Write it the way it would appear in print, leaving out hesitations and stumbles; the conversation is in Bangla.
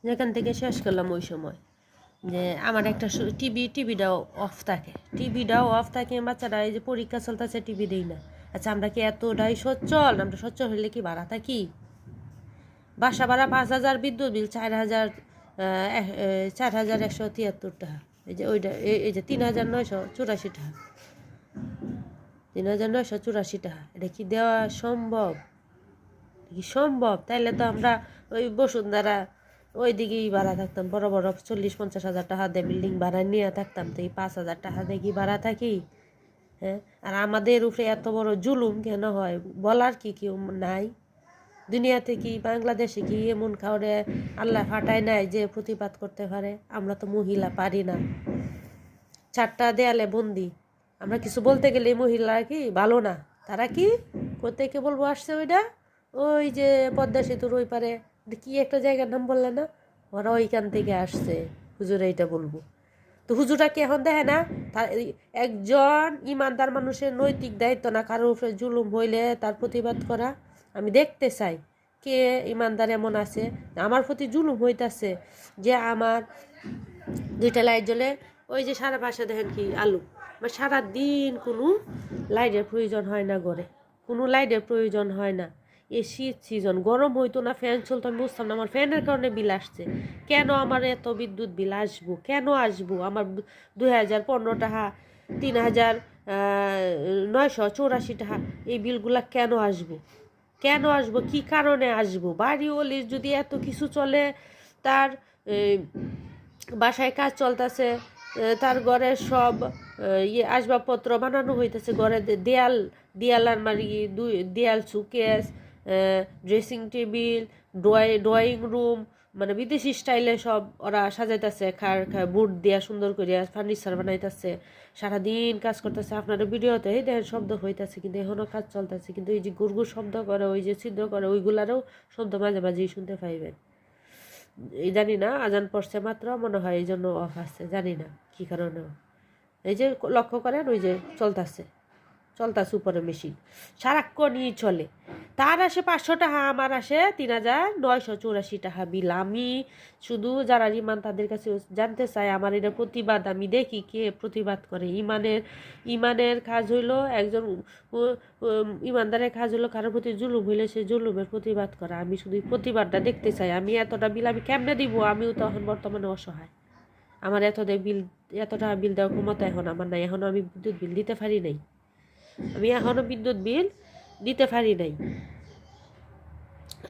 যেখান থেকে শেষ করলাম ওই সময় যে আমার একটা টিভিটাও অফ থাকে বাচ্চারা এই যে পরীক্ষা চলতেছে টিভি দেই না। আচ্ছা আমরা কি এতটাই সচ্ছল? আমরা সচ্ছল হলে কি ভাড়া থাকি? বাসা ভাড়া 5,000, বিদ্যুৎ বিল 4,173 টাকা। এই যে ওইটা এই যে 3,984 টাকা, 3,984 টাকা। এটা কি দেওয়া সম্ভব? কি সম্ভব? তাইলে তো আমরা ওই বসুন্ধরা ওই দিকেই ভাড়া থাকতাম, বড় বড় 40-50 হাজার টাকা দিয়ে বিল্ডিং ভাড়া নিয়ে থাকতাম। তো এই 5,000 টাকা দিয়ে কি ভাড়া থাকি? হ্যাঁ, আর আমাদের উপরে এত বড় জুলুম কেন হয়? বলার কি কেউ নাই? দুনিয়াতে কি বাংলাদেশে কি এমন কাউরে আল্লাহ ফাটায় নাই যে প্রতিবাদ করতে পারে? আমরা তো মহিলা পারি না, 4টা দেয়ালে বন্দি। আমরা কিছু বলতে গেলে মহিলা কি ভালো না? তারা কি কোথেকে বলবো আসছে ওইটা? ওই যে পদ্মা সেতুর ওই পারে কি একটা জায়গার নাম বললে না? ওরা ওইখান থেকে আসছে, হুজুর এইটা বলবো। তো হুজুরা কি এখন দেখে না তার একজন ইমানদার মানুষের নৈতিক দায়িত্ব না কারোর উপরে জুলুম হইলে তার প্রতিবাদ করা? আমি দেখতে চাই কে ইমানদার এমন আছে আমার প্রতি জুলুম হইতাছে, যে আমার 2টা লাইট জ্বলে ওই যে সারা বাসা দেখেন কি আলু, আমার সারাদিন কোনো লাইটের প্রয়োজন হয় না, ঘরে কোনো লাইটের প্রয়োজন হয় না। এই শীত সিজন গরম হইতো না, ফ্যান চলতো, আমি বুঝতাম না আমার ফ্যানের কারণে বিল আসছে কেন? আমার এত বিদ্যুৎ বিল আসবো কেন? আসবো আমার 2015 টাকা, 3,984 টাকা, এই বিলগুলা কেন আসবো? কেন আসবো? কি কারণে আসবো? বাড়ি ওলির যদি এত কিছু চলে, তার বাসায় কাজ চলতেছে, তার ঘরের সব আসবাবপত্র বানানো হইতেছে, ঘরে দেয়াল আলমারি, দেয়াল সুকেস, ড্রেসিং টেবিল, ড্রয়িং রুম, মানে বিদেশি স্টাইলে সব ওরা সাজাইতেছে, বুট দিয়া সুন্দর করিয়া ফার্নিচার বানাইতেছে, সারাদিন কাজ করতেছে। আপনারা ভিডিওতে এই দেখেন শব্দ হইতেছে, কিন্তু এখনও কাজ চলতেছে। কিন্তু এই যে গুড়গুড় শব্দ করে, ওই যে ছিদ্র করে, ওইগুলারও শব্দ মাঝে মাঝেই শুনতে পাইবেন। এই জানি না, আজান পড়ছে মাত্র মনে হয় এই জন্য অফ আছে, জানি না কি কারণে। এই যে লক্ষ্য করেন ওই যে চলতেছে উপরে মেশিন সারাক্ষণই চলে। তার আসে 500 টাকা, আমার আসে 3,984 টাকা বিল। আমি শুধু যারা ইমান তাদের কাছে জানতে চাই আমার এটা প্রতিবাদ। আমি দেখি কে প্রতিবাদ করে। ইমানের কাজ হইলো একজন ইমানদারের কাজ হলো কারোর প্রতি জুলুম হইলে সে জুলুমের প্রতিবাদ করা। আমি শুধু প্রতিবাদটা দেখতে চাই। আমি এতটা বিল আমি কেমনে দিব? আমিও তো এখন বর্তমানে অসহায়। আমার এত টাকা বিল দেওয়ার ক্ষমতা এখন আমার নাই। এখনও আমি বিদ্যুৎ বিল দিতে পারি নাই।